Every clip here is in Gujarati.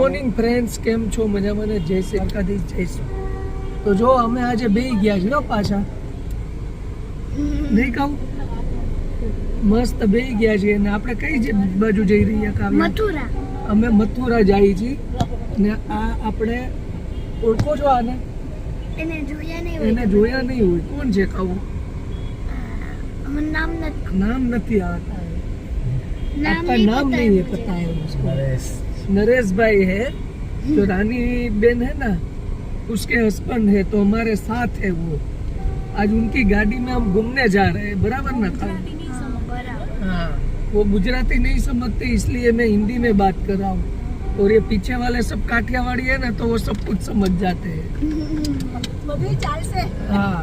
મોર્નિંગ ફ્રેન્ડ્સ, કેમ છો? મજામાં ને? જય શ્રી દ્વારકાધીશ, જય શ્રી. તો જો અમે આજે બેહી ગયા છે પાછા, નહીં કહું? મસ્ત બેહી ગયા છીએ. અને આપણે કઈ બાજુ જઈ રહ્યા કાવ્યા? મથુરા. અમે મથુરા જઈએ છીએ. ને આ આપણે ઓળખો છો આને? એને જોયા નહીં હોય. કોણ છે કહું? नाम नहीं आता है, आपका नाम नहीं है पता है उसको। नरेश भाई है जो रानी बेन है ना, उसके हस्बैंड है, तो हमारे साथ है वो। आज उनकी गाड़ी में हम घूमने जा रहे हैं, बराबर ना? हाँ, वो गुजराती नहीं समझते, इसलिए मैं हिंदी में बात कर रहा हूँ। और ये पीछे वाले सब काठियावाड़ी है ना, तो वो सब कुछ समझ जाते हैं। हाँ,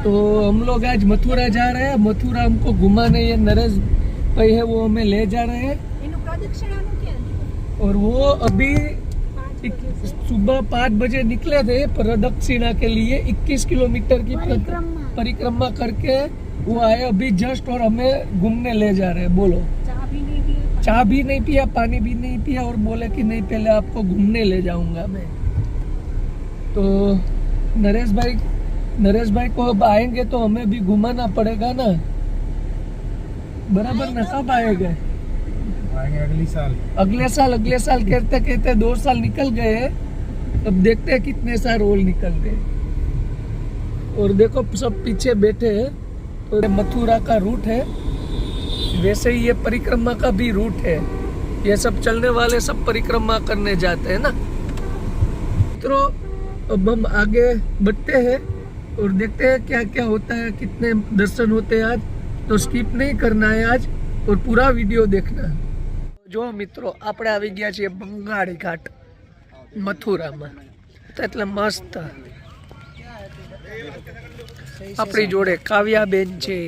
तो हम लोग आज मथुरा जा रहे हैं। मथुरा हमको घुमाने ये नरेश भाई है, वो हमें ले जा रहे हैं। और वो अभी सुबह 5 बजे निकले थे प्रदक्षिणा के लिए। 21 किलोमीटर की परिक्रमा करके वो आए अभी जस्ट, और हमें घूमने ले जा रहे हैं। बोलो, चाय भी नहीं पिया, पानी भी नहीं पिया, और बोले कि नहीं पहले आपको घूमने ले जाऊंगा मैं। तो नरेश भाई को अब आएंगे तो हमें भी घुमाना पड़ेगा ना, बराबर ना? कब आएंगे? अगले साल कहते कहते 2 साल निकल गए। अब देखते हैं कितने साल और निकल गए। और देखो सब पीछे बैठे हैं। तो मथुरा का रूट है, वैसे ही ये परिक्रमा का भी रूट है। ये सब चलने वाले सब परिक्रमा करने जाते हैं ना। तो अब हम आगे बढ़ते हैं और देखते हैं क्या क्या होता है, कितने दर्शन होते हैं आज। तो स्किप नहीं करना है आज, और पूरा वीडियो देखना। जो मित्रों, આપણે આવી ગયા છીએ બંગાળી ઘાટ મથુરામાં। તો એટલે મસ્ત આપણી જોડે કાવ્યાબેન છે,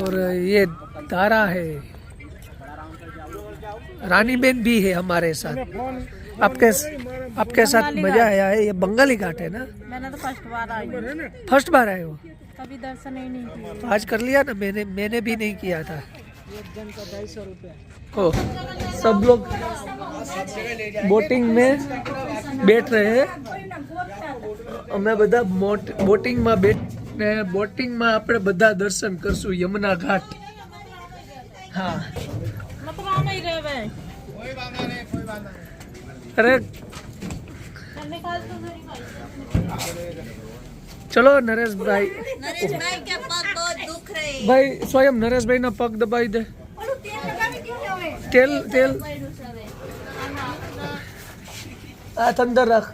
और ये तारा है, रानी बेन भी है हमारे साथ। आपके साथ मजा आया है? ये बंगाली घाट है ना? मैंने तो फर्स्ट बार आए हो? कभी दर्शन ही नहीं किया। आज कर लिया ना? मैंने भी नहीं किया था। ओ, सब लोग बोटिंग में बैठ रहे हैं। અમે બધા બોટિંગ માં બેઠને બોટિંગ માં આપણે બધા દર્શન કરશું યમુના ઘાટ। हाँ, अरे चलो नरेश भाई के पग बहुत दुख रहे। भाई स्वयं नरेश भाई ना पग दबाई दे। तेल अंदर रख।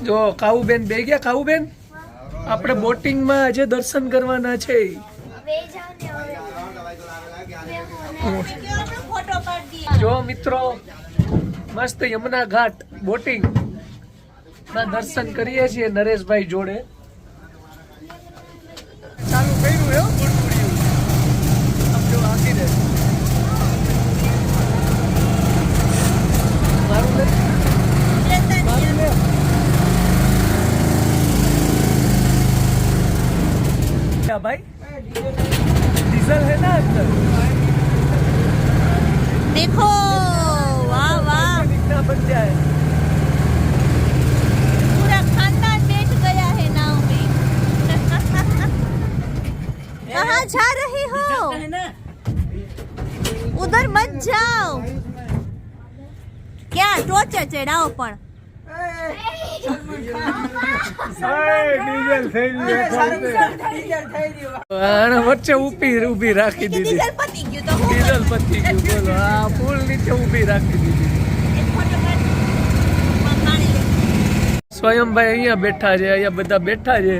जो काऊ बेन બે ગયા? કાऊ બેન, આપણે બોટિંગ માં આજે દર્શન કરવાના છે। જો મિત્રો, મસ્ત યમુના ઘાટ બોટિંગ ના દર્શન કરીએ છીએ નરેશભાઈ જોડે। ચાલુ કર્યું હે ગુડગુડિયું, સમજો આખી દે મારું લે क्या भाई? डीजल है ना अंदर? देखो, वाह वाह, कितना बन जाए। पूरा खानदान बैठ गया है नाव में। कहाँ जा रहे हो? उधर मत जाओ। क्या टोचर चढ़ाओ पर? વચ્ચે ઊભી રાખી દીધી। ડીઝલ પતી ગયું તો હું ડીઝલ પતી ગયું, બોલો। આ પુલ નીચે ઊભી રાખી દીધી। સ્વયંભાઈ અહીંયા બેઠા છે, અહીંયા બધા બેઠા છે,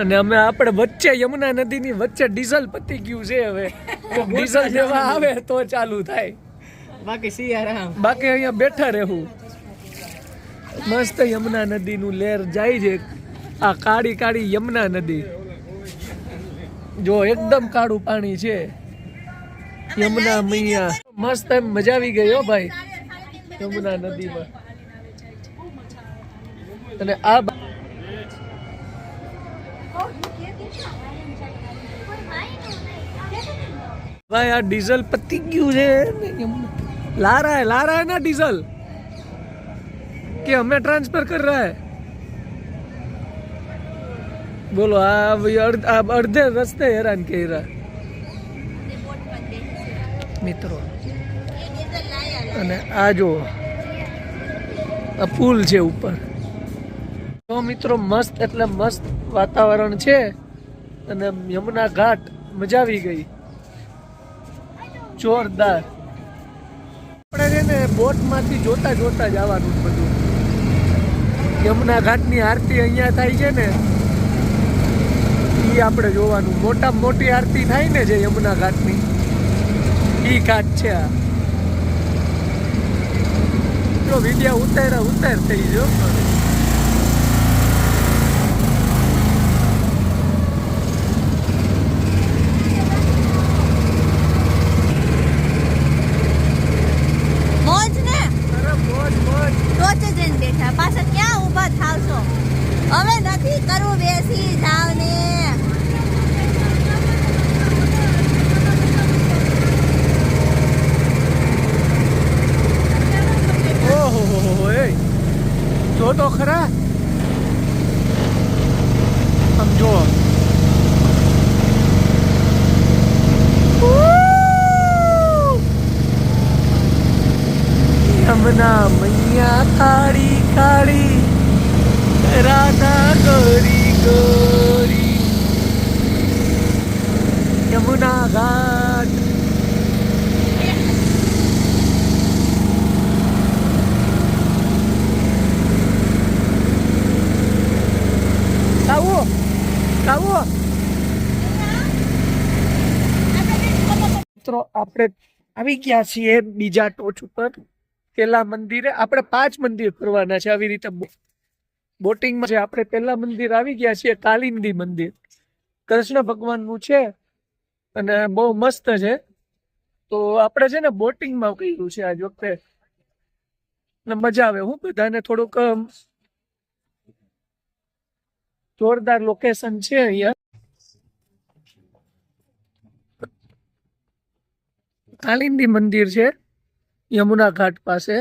અને અમે આપણે વચ્ચે યમુના નદીની વચ્ચે ડીઝલ પતી ગયું છે। હવે ડીઝલ દેવા આવે તો ચાલુ થાય, બાકી અહીંયા બેઠા રહેવું। મસ્ત યમુના નદીનું લહેર જાય છે। આ કાળી કાળી યમુના નદી, જો એકદમ કાળું પાણી છે યમુના મૈયા। મસ્ત એમ મજા આવી ગઈ હો ભાઈ યમુના નદીમાં। અને આ भाई यार डीजल पत्ती क्यों है ला रहा है ना डीजल कि हमें ट्रांसफर कर रहा है बोलो आप अर्धे रस्ते हैरान कह रहा મિત્રો અને આ જો આ પુલ છે ઉપર તો મિત્રો મસ્ત એટલે મસ્ત વાતાવરણ છે અને યમુના ઘાટ મજા આવી ગઈ જોરદાર આપણે છે ને બોટમાંથી જોતા જોતા જવાનું બધું યમુના ઘાટની આરતી અહીંયા થાય છે ને એ આપણે જોવાનું મોટામાં મોટી આરતી થાય ને જે યમુના ઘાટની ઈ ઘાટ છે આ જો વિડિયો ઉતાર થઈ જો મોજ ને અરે મોજ ટોચે જઈને બેઠા પાછા ક્યાં ઊભા થાવ છો હવે નથી કરવું બેસી જાવ ને ઓહો એ જો તો ખરા સમજો યમુના મૈયા કાળી કાળી રાધા ગોરી ગોરી યમુના ઘાટ કાવો મિત્રો આપણે આવી ગયા છીએ બીજા ટોચ ઉપર પેલા મંદિરે આપણે 5 મંદિર ફરવાના છે આવી રીતે બોટિંગમાં છે આપણે પેલા મંદિર આવી ગયા છીએ કાલિંદી મંદિર કૃષ્ણ ભગવાનનું છે અને બહુ મસ્ત છે તો આપણે છે ને બોટિંગમાં કર્યું છે આજ વખતે ને મજા આવે હું બધાને થોડુંક જોરદાર લોકેશન છે અહીંયા કાલિંદી મંદિર છે યમુના ઘાટ પાસે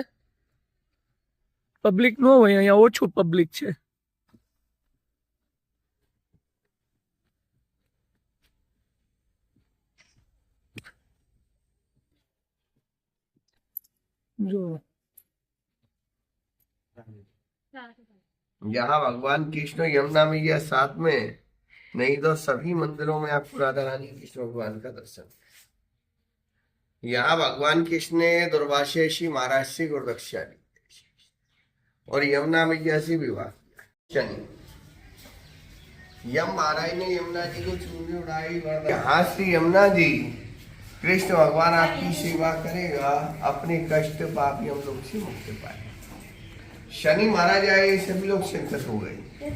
પબ્લિક ન હોય અહીંયા ઓછું પબ્લિક છે જો यहाँ भगवान कृष्ण यमुना में यह साथ में नहीं तो सभी मंदिरों में आपको राधा रानी कृष्ण भगवान का दर्शन यहाँ भगवान कृष्ण ने दुर्वासेशी महाराज से गुरुदक्षा ली और यमुना मैया से विवाह किया शनि यम महाराज ने यमुना जी को चूनी उड़ाई यहाँ श्री यमुना जी कृष्ण भगवान आपकी सेवा करेगा अपने कष्ट पापी हम लोग से मुक्ति पाए शनि महाराज आए सभी लोग चिंतित हो गए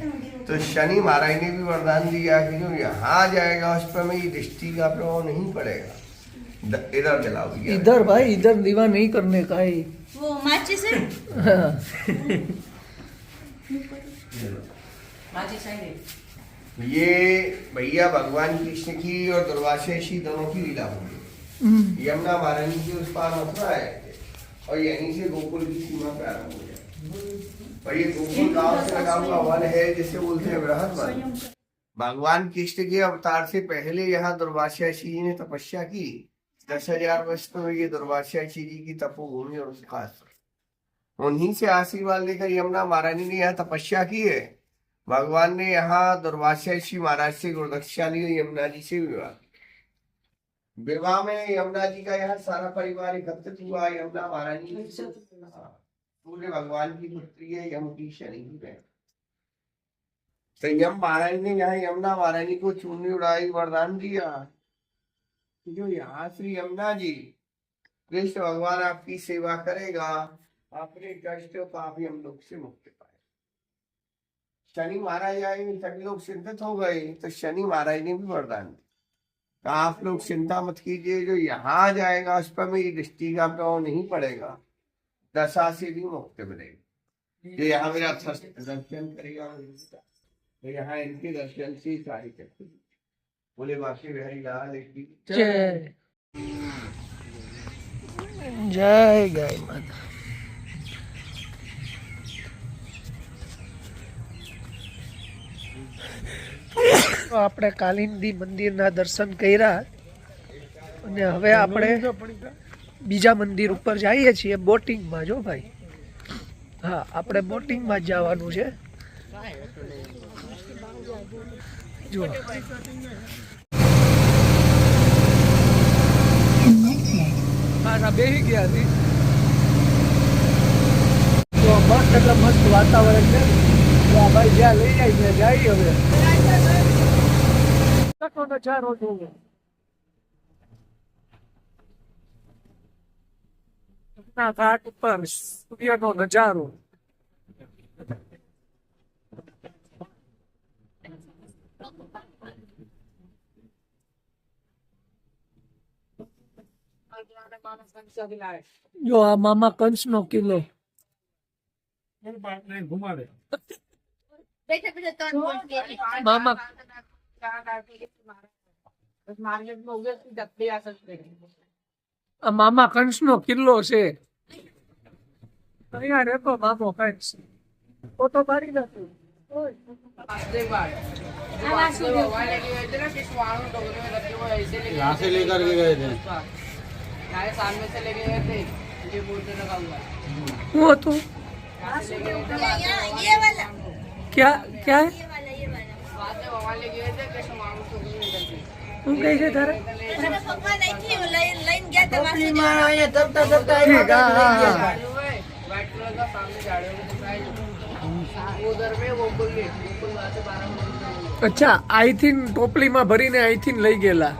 तो शनि महाराज ने भी वरदान दिया कि जो यहाँ जाएगा उस पर मेरी दृष्टि का प्रभाव नहीं पड़ेगा इधर जलाओ इधर भाई इधर दीवा नहीं करने का है वो माचिस है ये भैया भगवान कृष्ण की और दुर्वासेशी दोनों की लीला होगी यमुना महारानी की उस पार मथुरा आए थे और यहीं से गोकुल की सीमा प्रारंभ हो जाए और ये गोकुल गांव से लगा हुआ वन है जिसे बोलते हैं बृहद वन भगवान कृष्ण के अवतार से पहले यहाँ दुर्वासाशी जी ने तपस्या की 10,000 वर्ष तो ये दुर्वासाशी जी की तपोभूमि और उसका आश्रम उन्हीं से आशीर्वाद लेकर यमुना महारानी ने यहाँ तपस्या की है भगवान ने यहाँ दुर्वासाशी महाराज से गुरुदक्षा ली यमुना जी से विवाह में यमुना जी का यहाँ सारा परिवार एकत्रित हुआ यमुना महारानी पूरे भगवान की पुत्री है यम की शनि की बहन तो यम महाराज ने यहाँ यमुना महारानी को चूनी उड़ाई वरदान दिया जो यहाँ श्री यमुना जी कृष्ण भगवान आपकी सेवा करेगा अपने कष्ट पापी हम लोग से मुक्ति पाए शनि महाराज आए सभी लोग चिंतित हो गए तो शनि महाराज ने भी वरदान दिया आप लोग चिंता मत कीजिए जो यहाँ जाएगा उस पर मेरी दृष्टि का प्रभाव नहीं पड़ेगा दशा से भी मुक्ति मिलेगी जो यहाँ मेरा दर्शन करेगा तो यहाँ इनके दर्शन से सारी चक्कर बोले बाकी बिहारी लाल की जय જય ગાય માતા. તો આપણે કાલિંદી મંદિરના દર્શન કર્યા અને હવે આપણે બીજા મંદિર ઉપર જઈએ છીએ બોટિંગમાં. જો ભાઈ, હા, આપણે બોટિંગમાં જ જવાનું છે. જો હા, બેસી ગયા હતી. તો મસ્ત એટલે મસ્ત વાતાવરણ છે. તો આ ભાઈ જ્યાં લઈ જાય ત્યાં જઈએ. હવે નજારો જોવો. ઘાટ ઉપર સૂર્યનો નજારો. જો આ મામા કંસનો કિલ્લો. મામા આ મામા કંસનો કિલ્લો છે. અહીંયા રહેતો મામો કંસ. ફોટો પાડી નાખ્યો. यहाँ से लेकर के गए थे सामने से लेके गए थे ये बोर्ड लगा हुआ શું હતું? ये वाला क्या क्या है? बाद में वहाँ ले गए थे कृष्ण मांग को इधर से શું કહે છે તારે? અરે પપ્પા નહીં લઈને ગયા હતા વાસુદેવ. ઠીક, હા, હા, હા. व्हाइट कलर का सामने झाड़ियों में दिखाई वो उधर में वो गोकुल वहाँ से 12 અચ્છા, અહીંથી ટોપલીમાં ભરીને અહીંથી લઈ ગયેલા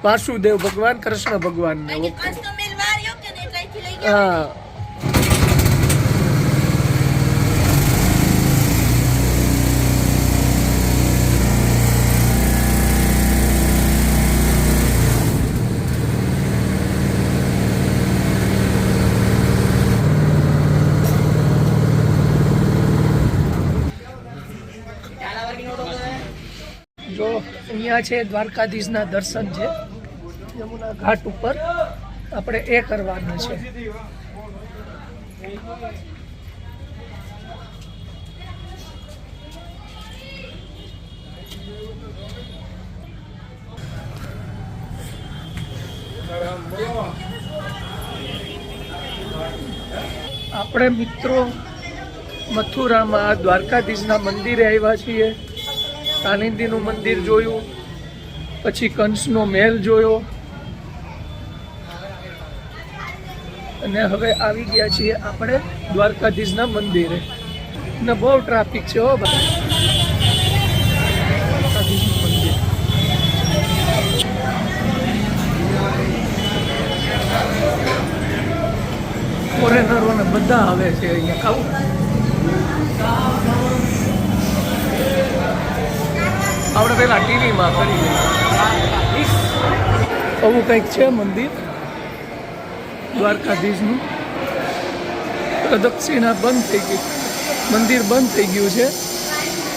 વાસુદેવ ભગવાન, કૃષ્ણ ભગવાન ને. અને કંસનો મેલ માર્યો કે નહીં, એટલે અહીંથી લઈ ગયા. હા, જો અહીંયા છે દ્વારકાધીશના દર્શન છે યમુના ઘાટ ઉપર. આપણે એ કરવાના છે. આપણે મિત્રો મથુરામાં દ્વારકાધીશના મંદિરે આવ્યા છીએ. કાલિંદીનું મંદિર જોયું, પછી કંસનો મહેલ જોયો અને હવે આવી ગયા છીએ આપણે દ્વારકાધીશના મંદિરે. ને બહુ ટ્રાફિક છે હો ભાઈ. દ્વારકાધીશનું મંદિર. ફોરેનરોને બધા આવે છે અહીંયા. ખાવું આપણે પેલા ટીવીમાં કરી લઈએ. આવું કંઈક છે મંદિર દ્વારકાધીશનું. પ્રદક્ષિણા બંધ થઈ ગઈ, મંદિર બંધ થઈ ગયું છે,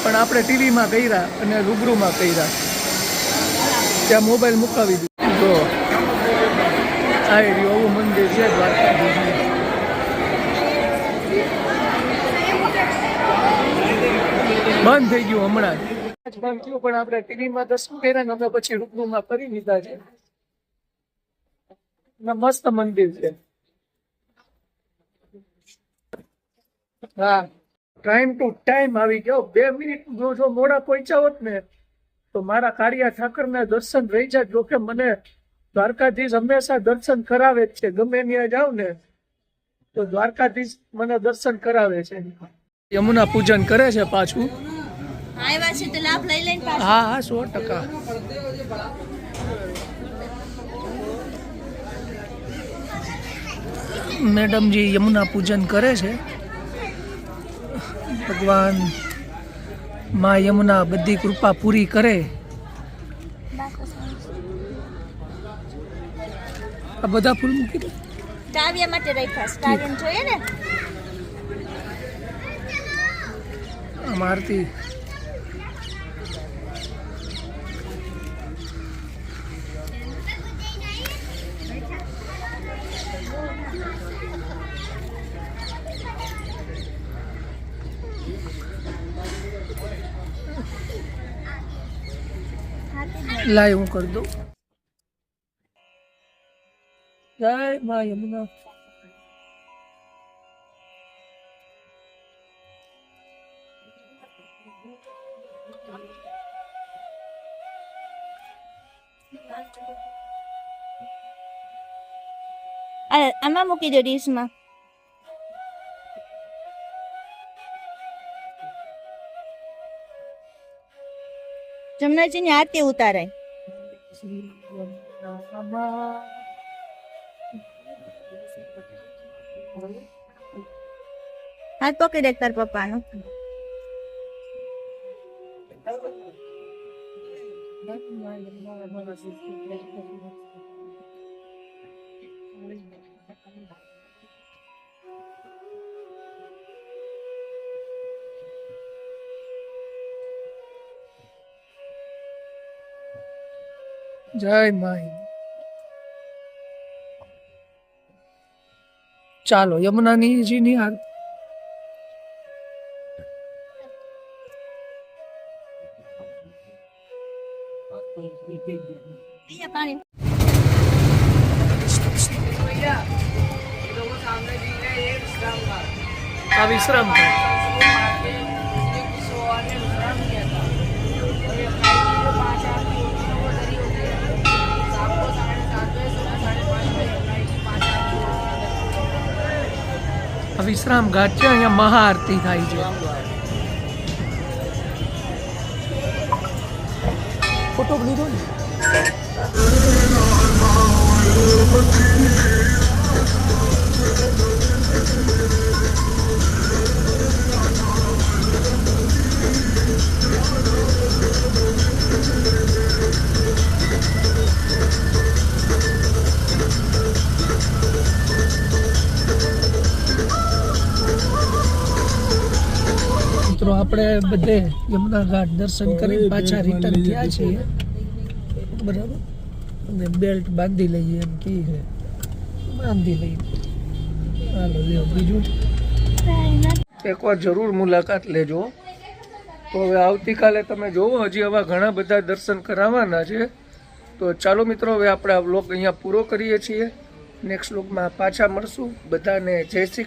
પણ આપણે ટીવીમાં કર્યા અને રૂબરૂમાં કર્યા. ત્યાં મોબાઈલ મુકાવી દીધું. જો આ રહ્યું આવું મંદિર છે દ્વારકાધીશનું. બંધ થઈ ગયું હમણાં જ બંધ થયું, પણ આપણે ટીવીમાં દર્શન કર્યા ને અમે પછી રૂબરૂમાં કરી લીધા છે. મસ્ત મંદિર છે. હા, ટાઈમ ટુ ટાઈમ આવી ગયો. 2 મિનિટ જો મોડા પહોંચ્યા હોત ને તો મારા કાળિયા ઠાકરના દર્શન રહી જાય. જોકે મને દ્વારકાધીશ હંમેશા દર્શન કરાવે જ છે. ગમે ત્યાં જાઉં ને તો દ્વારકાધીશ મને દર્શન કરાવે છે. યમુના પૂજન કરે છે પાછું. આવ્યા છે તો લાભ લઈ લઈને પાછા. હા હા, 100%. મેડમજી યમુના પૂજન કરે છે. ભગવાન માં યમુના બધી કૃપા પૂરી કરે. આ બધા ફૂલ મૂકી દે. કાવ્ય માટે રાખ્યા છે. કાવ્યને જોઈએ ને. આરતી લાય હું કરી દઉં. જય મા યમુના. આમાં મૂકી દો ડીશમાં. જમનાજીની આરતી ઉતારાય. હાથ પકડી દે તાર પપ્પાનો. જય માઈ. ચાલો યમુનાની જીની આરતી. અહીંયા પાણી. भैया ये लोगों सामने दिख रहा है ये विश्राम घाट આ વિશ્રામ ઘાટ. ये किसी और ने विश्राम किया था और ये फ्लाइट जो 5 आती होती है वो डरी होती है शाम को 7:30 बजे सुबह 5:30 बजे फ्लाइट की 5 आती है આ વિશ્રામ ઘાટ છે. અહીંયા મહાઆરતી થાય છે. ફોટો લીધો ને. મિત્રો આપણે બધે યમુના ઘાટ દર્શન કરી પાછા રિટર્ન થયા છીએ. બરાબર. અને બેલ્ટ બાંધી લઈએ એમ કી છે. બાંધી લઈએ. હાલો લ્યો બીજું. એકવાર જરૂર મુલાકાત લેજો. તો હવે આવતીકાલે તમે જોવો હજી આવા ઘણા બધા દર્શન કરાવવાના છે. તો ચાલો મિત્રો હવે આપણે આ વ્લોગ અહીંયા પૂરો કરીએ છીએ. નેક્સ્ટ વ્લોગમાં પાછા મળશું. બધાને જય શ્રી કૃષ્ણ.